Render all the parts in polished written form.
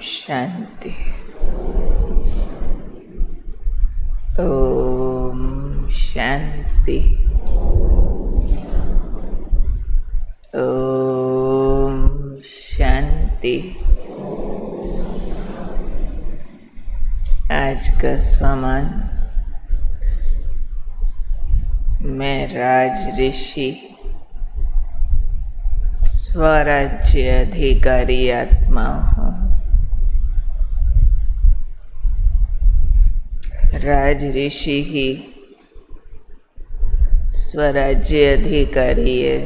शांति। ओम शांति। ओम शांति। आज का स्वमान मैं राज ऋषि स्वराज्य अधिकारी आत्मा हूँ। राज ऋषि ही स्वराज्य अधिकारी है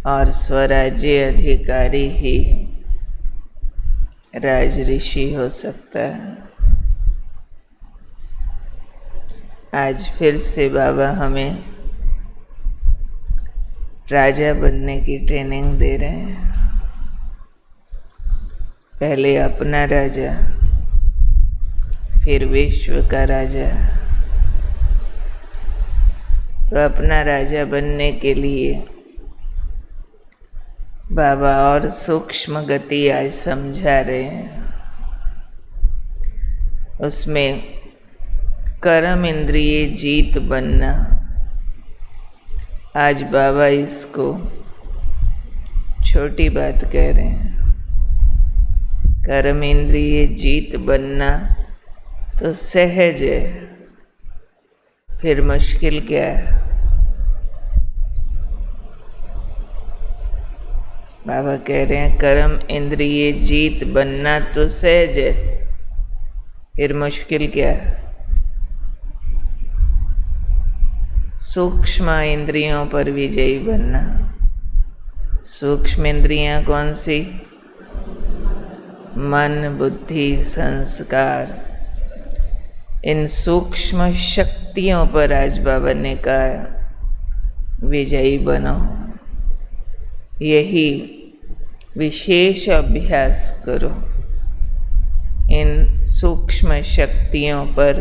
और स्वराज्य अधिकारी ही राज ऋषि हो सकता है। आज फिर से बाबा हमें राजा बनने की ट्रेनिंग दे रहे हैं। पहले अपना राजा, फिर विश्व का राजा। तो अपना राजा बनने के लिए बाबा और सूक्ष्म गति आज समझा रहे हैं। उसमें कर्म इंद्रिय जीत बनना, आज बाबा इसको छोटी बात कह रहे हैं। कर्म इंद्रिय जीत बनना तो सहज है, फिर मुश्किल क्या है। बाबा कह रहे हैं कर्म इंद्रिय जीत बनना तो सहज है, फिर मुश्किल क्या है। सूक्ष्म इंद्रियों पर विजयी बनना। सूक्ष्म इंद्रियां कौन सी? मन, बुद्धि, संस्कार। इन सूक्ष्म शक्तियों पर आज बाबा ने कहा विजयी बनो। यही विशेष अभ्यास करो। इन सूक्ष्म शक्तियों पर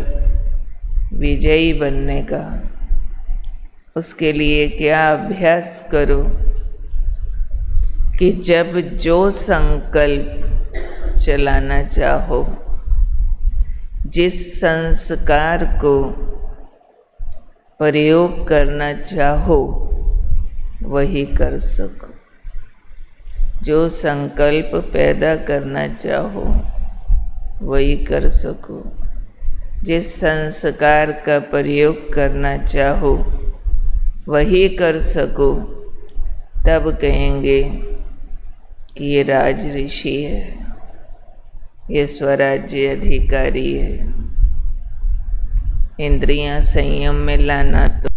विजयी बनने का। उसके लिए क्या अभ्यास करो कि जब जो संकल्प चलाना चाहो, जिस संस्कार को प्रयोग करना चाहो, वही कर सको। जो संकल्प पैदा करना चाहो, वही कर सको। जिस संस्कार का प्रयोग करना चाहो, वही कर सको। तब कहेंगे कि ये राज ऋषि है, ये स्वराज्य अधिकारी है। इंद्रियां संयम में लाना तो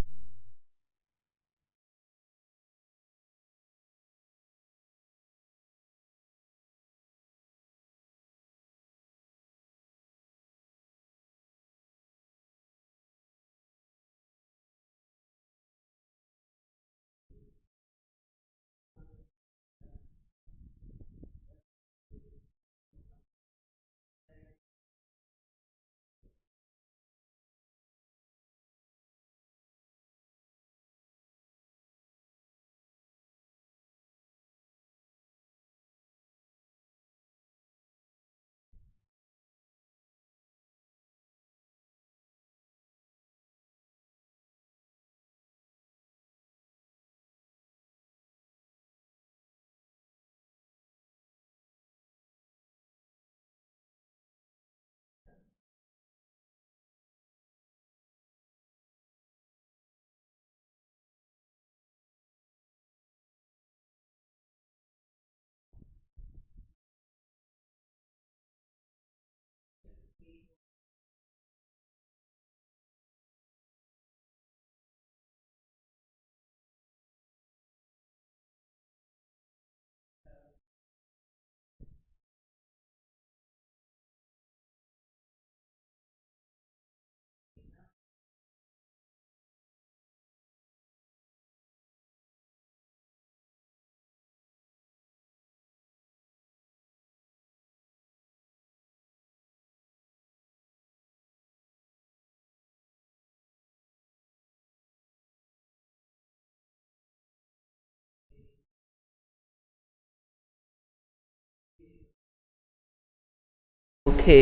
धोखे,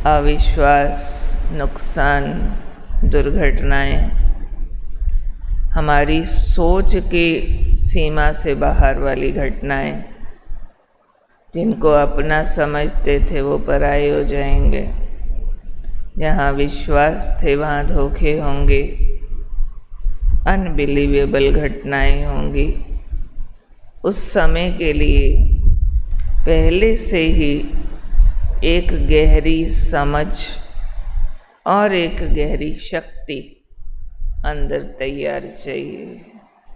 अविश्वास, नुकसान, दुर्घटनाएं हमारी सोच की सीमा से बाहर वाली घटनाएं, जिनको अपना समझते थे वो पराये हो जाएंगे। जहाँ विश्वास थे वहाँ धोखे होंगे, अनबिलीवेबल घटनाएं होंगी। उस समय के लिए पहले से ही एक गहरी समझ और एक गहरी शक्ति अंदर तैयार चाहिए,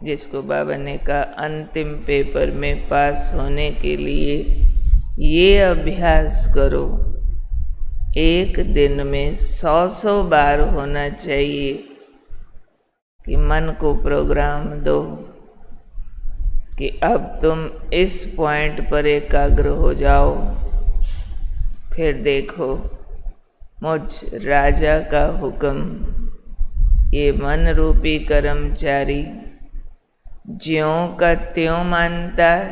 जिसको बाबा ने कहा अंतिम पेपर में पास होने के लिए ये अभ्यास करो। एक दिन में 100 बार होना चाहिए कि मन को प्रोग्राम दो कि अब तुम इस पॉइंट पर एकाग्र हो जाओ। फिर देखो मुझ राजा का हुक्म ये मन रूपी कर्मचारी ज्यों का त्यों मानता है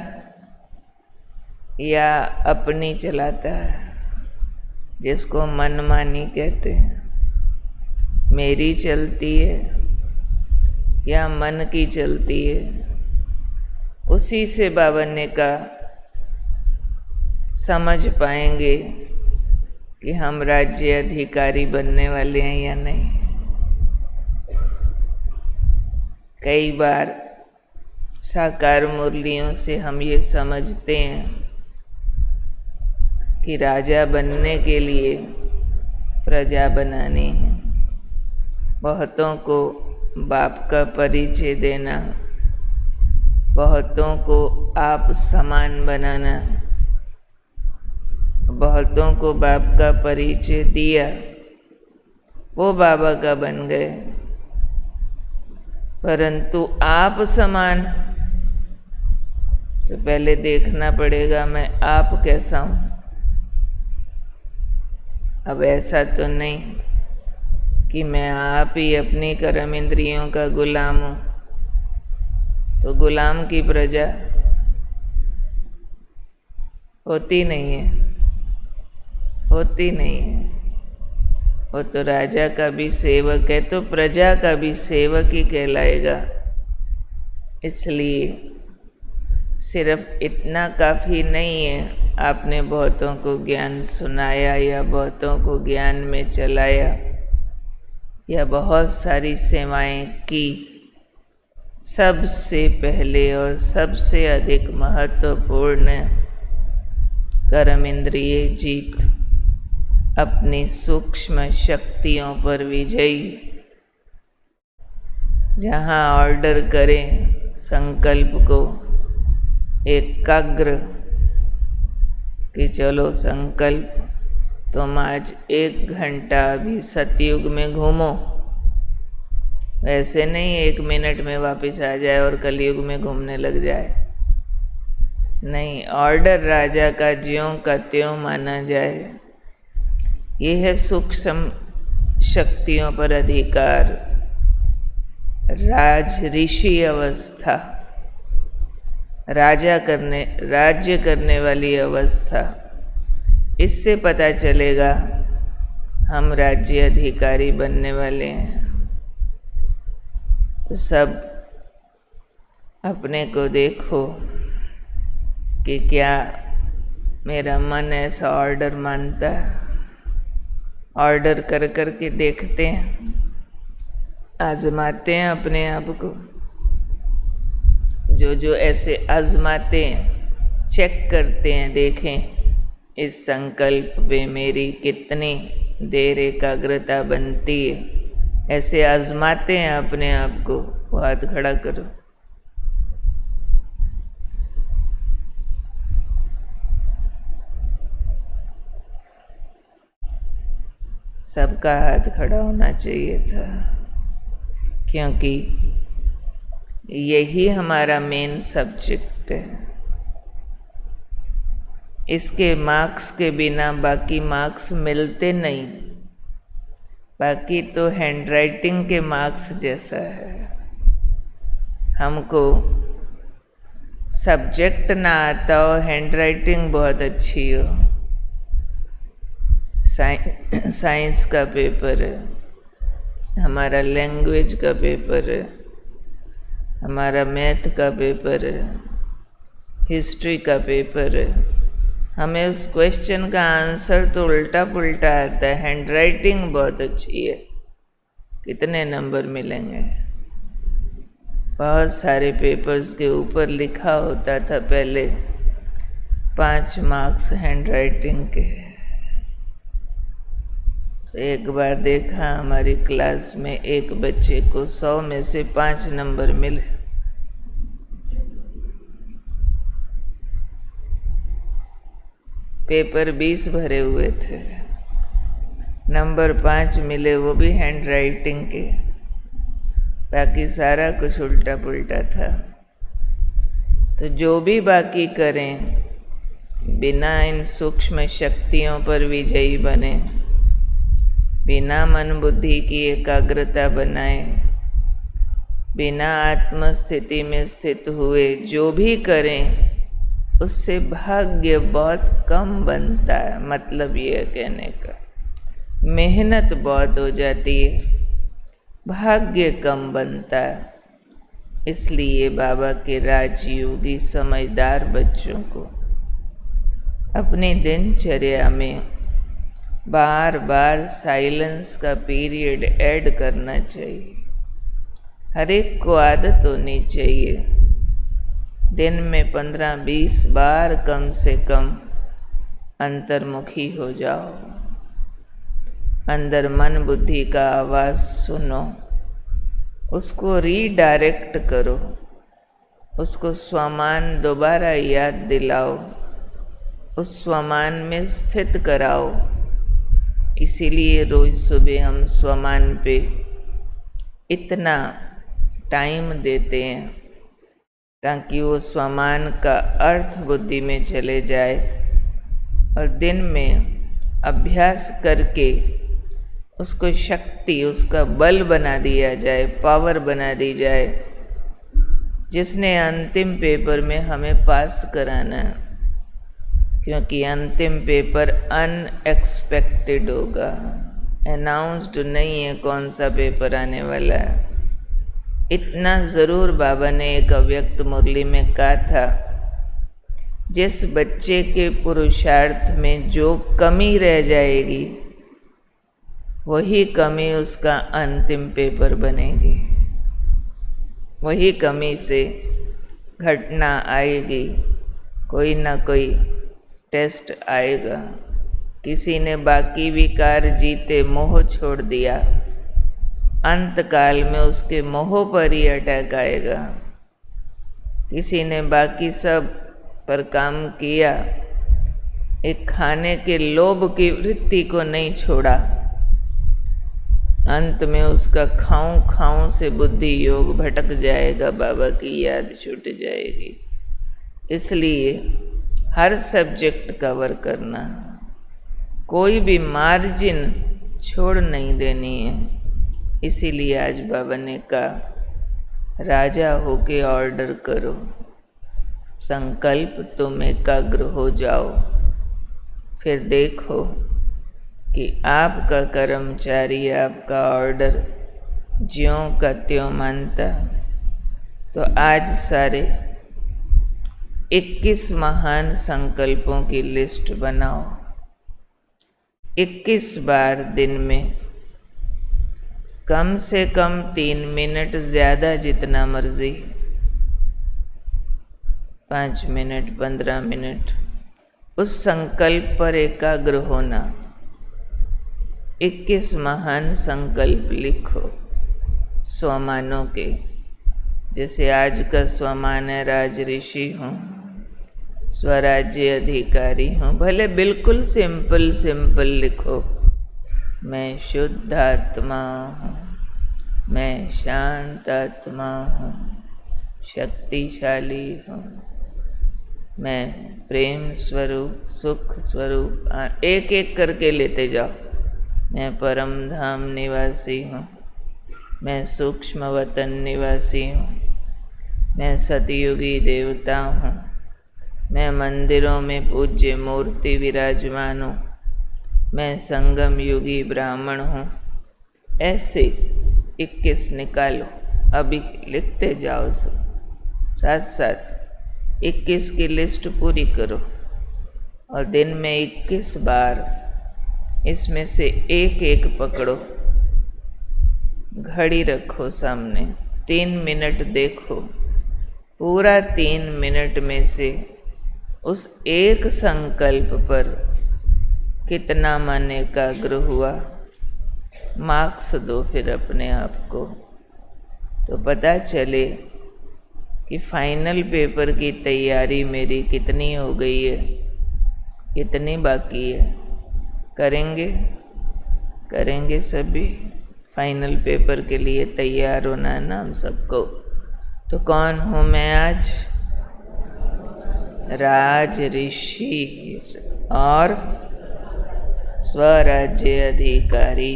या अपनी चलाता है, जिसको मनमानी कहते हैं। मेरी चलती है या मन की चलती है, उसी से बाबा ने कहा समझ पाएंगे कि हम राज्य अधिकारी बनने वाले हैं या नहीं। कई बार साकार मुरलियों से हम ये समझते हैं कि राजा बनने के लिए प्रजा बनानी है, बहुतों को बाप का परिचय देना, बहुतों को आप समान बनाना। बहुतों को बाप का परिचय दिया, वो बाबा का बन गए, परंतु आप समान तो पहले देखना पड़ेगा मैं आप कैसा हूँ। अब ऐसा तो नहीं कि मैं आप ही अपनी कर्म इंद्रियों का गुलाम हूँ, तो गुलाम की प्रजा होती नहीं है, होती नहीं है। वो तो राजा का भी सेवक है, तो प्रजा का भी सेवक ही कहलाएगा। इसलिए सिर्फ इतना काफ़ी नहीं है आपने बहुतों को ज्ञान सुनाया या बहुतों को ज्ञान में चलाया या बहुत सारी सेवाएं की। सबसे पहले और सबसे अधिक महत्वपूर्ण कर्म इंद्रिय जीत, अपनी सूक्ष्म शक्तियों पर विजयी। जहाँ ऑर्डर करें संकल्प को एकाग्र कि चलो संकल्प तुम आज 1 घंटा भी सतयुग में घूमो। वैसे नहीं 1 मिनट में वापस आ जाए और कलयुग में घूमने लग जाए। नहीं, ऑर्डर राजा का ज्यों का त्यों माना जाए। ये है सूक्ष्म शक्तियों पर अधिकार, राज ऋषि अवस्था, राज्य करने वाली अवस्था। इससे पता चलेगा हम राज्य अधिकारी बनने वाले हैं। तो सब अपने को देखो कि क्या मेरा मन ऐसा ऑर्डर मानता है। ऑर्डर कर कर के देखते हैं, आजमाते हैं अपने आप को। जो ऐसे आजमाते हैं, चेक करते हैं, देखें इस संकल्प पे मेरी कितनी देर एकाग्रता बनती है। ऐसे आजमाते हैं अपने आप को। वो हाथ खड़ा करो। सबका हाथ खड़ा होना चाहिए था, क्योंकि यही हमारा मेन सब्जेक्ट है। इसके मार्क्स के बिना बाकी मार्क्स मिलते नहीं। बाकी तो हैंडराइटिंग के मार्क्स जैसा है। हमको सब्जेक्ट ना आता हो, हैंडराइटिंग बहुत अच्छी हो, साइंस का पेपर है, हमारा लैंग्वेज का पेपर है, हमारा मैथ का पेपर है, हिस्ट्री का पेपर है। हमें उस क्वेश्चन का आंसर तो उल्टा पुल्टा आता है, हैंडराइटिंग बहुत अच्छी है, कितने नंबर मिलेंगे? बहुत सारे पेपर्स के ऊपर लिखा होता था पहले 5 मार्क्स हैंडराइटिंग के। तो एक बार देखा हमारी क्लास में एक बच्चे को 100 में से 5 नंबर मिले। पेपर 20 भरे हुए थे, नंबर 5 मिले, वो भी हैंडराइटिंग के, बाकी सारा कुछ उल्टा पुल्टा था। तो जो भी बाकी करें, बिना इन सूक्ष्म शक्तियों पर विजयी बने, बिना मन बुद्धि की एकाग्रता बनाए, बिना आत्मस्थिति में स्थित हुए जो भी करें, उससे भाग्य बहुत कम बनता है। मतलब ये कहने का, मेहनत बहुत हो जाती है, भाग्य कम बनता है। इसलिए बाबा के राजयोगी समझदार बच्चों को अपनी दिनचर्या में बार बार साइलेंस का पीरियड ऐड करना चाहिए। हर एक को आदत होनी चाहिए, दिन में 15-20 बार कम से कम अंतर्मुखी हो जाओ, अंदर मन बुद्धि का आवाज़ सुनो, उसको रीडायरेक्ट करो, उसको स्वमान दोबारा याद दिलाओ, उस स्वमान में स्थित कराओ। इसीलिए रोज सुबह हम स्वमान पे इतना टाइम देते हैं, ताकि वो स्वमान का अर्थ बुद्धि में चले जाए और दिन में अभ्यास करके उसको शक्ति, उसका बल बना दिया जाए, पावर बना दी जाए, जिसने अंतिम पेपर में हमें पास कराना है। क्योंकि अंतिम पेपर अनएक्सपेक्टेड होगा, अनाउंस्ड नहीं है कौन सा पेपर आने वाला है। इतना ज़रूर बाबा ने एक अव्यक्त मुरली में कहा था, जिस बच्चे के पुरुषार्थ में जो कमी रह जाएगी, वही कमी उसका अंतिम पेपर बनेगी, वही कमी से घटना आएगी, कोई ना कोई टेस्ट आएगा। किसी ने बाकी विकार जीते मोह छोड़ दिया, अंत काल में उसके मोह पर ही अटैक आएगा। किसी ने बाकी सब पर काम किया, एक खाने के लोभ की वृत्ति को नहीं छोड़ा, अंत में उसका खाऊं खाऊं से बुद्धि योग भटक जाएगा, बाबा की याद छूट जाएगी। इसलिए हर सब्जेक्ट कवर करना, कोई भी मार्जिन छोड़ नहीं देनी है। इसीलिए आज बाबा ने कहा, राजा होके ऑर्डर करो, संकल्प तुम एकाग्र हो जाओ, फिर देखो कि आपका कर्मचारी आपका ऑर्डर ज्यों का त्यों मानता। तो आज सारे 21 महान संकल्पों की लिस्ट बनाओ, 21 बार दिन में कम से कम 3 मिनट, ज़्यादा जितना मर्जी, 5 मिनट, 15 मिनट, उस संकल्प पर एकाग्र होना। 21 महान संकल्प लिखो स्वमानों के। जैसे आज का स्वमान है, राज ऋषि हूँ, स्वराज्य अधिकारी हूँ, भले बिल्कुल सिंपल सिंपल लिखो। मैं शुद्ध आत्मा हूँ, मैं शांत आत्मा हूँ, शक्तिशाली हूँ, मैं प्रेम स्वरूप, सुख स्वरूप, एक एक करके लेते जाओ। मैं परम धाम निवासी हूँ, मैं सूक्ष्म वतन निवासी हूँ, मैं सतयुगी देवता हूँ, मैं मंदिरों में पूज्य मूर्ति विराजमान हूँ, मैं संगम युगी ब्राह्मण हूँ, ऐसे 21 निकालो, अभी लिखते जाओ। साथ साथ 21 की लिस्ट पूरी करो और दिन में 21 बार इसमें से एक एक पकड़ो। घड़ी रखो सामने, 3 मिनट देखो, पूरा 3 मिनट में से उस एक संकल्प पर कितना मन एकाग्र हुआ, मार्क्स दो फिर अपने आप को, तो पता चले कि फाइनल पेपर की तैयारी मेरी कितनी हो गई है, कितनी बाकी है। करेंगे सभी। फाइनल पेपर के लिए तैयार होना है ना हम सबको। तो कौन हूँ मैं आज? राज ऋषि और स्वराज्य अधिकारी।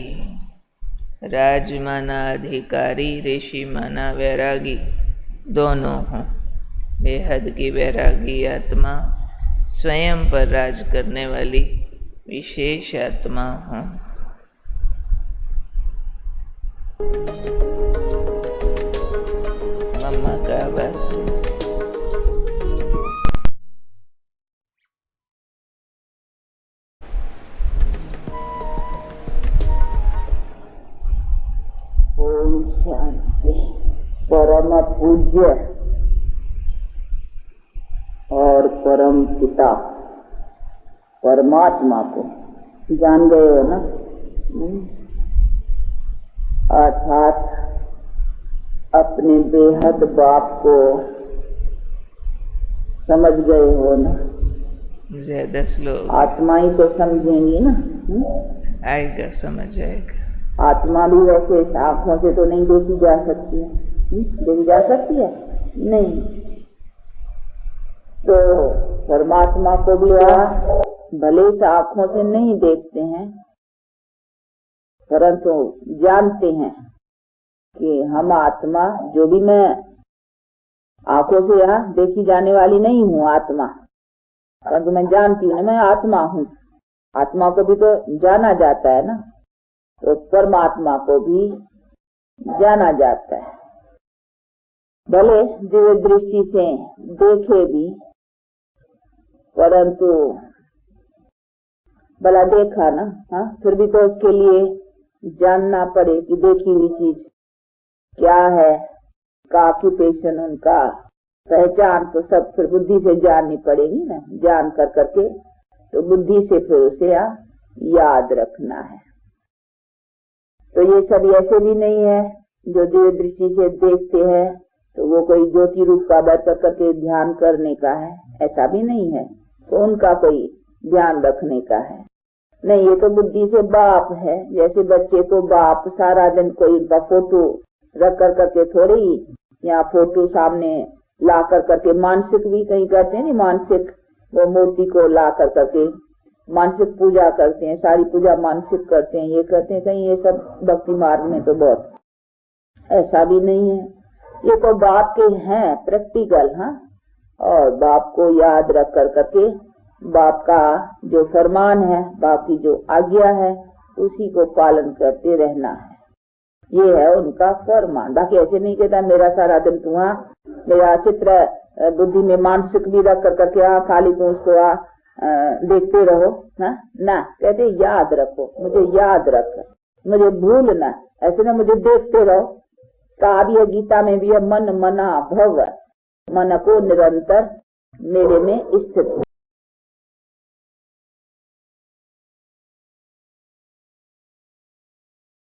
राज माना अधिकारी, ऋषि माना वैरागी, दोनों हूँ। बेहद की वैरागी आत्मा, स्वयं पर राज करने वाली विशेष आत्मा हूँ। मम्मा का बस ओम शांति। परम पूज्य और परम पिता परमात्मा को जान गए हो ना? अर्थात अपने बेहद बाप को समझ गए हो ना? ज्यादा स्लो, आत्मा ही तो समझेंगी ना? आएगा, समझ आएगा। आत्मा भी वैसे आंखों से तो नहीं देखी जा सकती है। देखी जा सकती है? नहीं। तो परमात्मा को भी भले से आंखों से नहीं देखते हैं, परंतु जानते हैं कि हम आत्मा, जो भी मैं आंखों से देखी जाने वाली नहीं हूँ आत्मा, परंतु मैं जानती हूँ मैं आत्मा हूँ। आत्मा को भी तो जाना जाता है ना, तो परमात्मा को भी जाना जाता है। भले दिव्य दृष्टि से देखे भी, परंतु भला देखा ना, फिर भी तो उसके लिए जानना पड़े कि देखी हुई चीज क्या है, का ऑक्यूपेशन, उनका पहचान तो सब फिर बुद्धि से जाननी पड़ेगी ना। जान कर करके तो बुद्धि से फिर उसे याद रखना है। तो ये सब ऐसे भी नहीं है जो दिव्य दृष्टि से देखते हैं तो वो कोई ज्योति रूप का बैठ करके ध्यान करने का है, ऐसा भी नहीं है। तो उनका कोई ध्यान रखने का है नहीं। ये तो बुद्धि से बाप है। जैसे बच्चे को बाप सारा दिन कोई फोटो रख कर करके थोड़ी ही, या फोटो सामने ला कर करके मानसिक भी कहीं करते हैं नहीं, मानसिक वो मूर्ति को ला कर करके मानसिक पूजा करते हैं, सारी पूजा मानसिक करते हैं, ये करते हैं। कहीं ये सब भक्ति मार्ग में तो बहुत, ऐसा भी नहीं है। ये तो बाप के हैं प्रैक्टिकल, और बाप को याद रख कर करके बाप का जो फरमान है, बाप की जो आज्ञा है, उसी को पालन करते रहना है। ये है उनका फरमान। बाकी ऐसे नहीं कहता मेरा सारा दिन तू मेरा चित्र बुद्धि में मानसिक भी रख कर करके खाली तू उसको देखते रहो ना। कहते याद रखो, मुझे याद रख, मुझे भूल ना, ऐसे ना मुझे देखते रहो। कहा भी है गीता में भी है, मन मना भव, मन को निरंतर मेरे में स्थित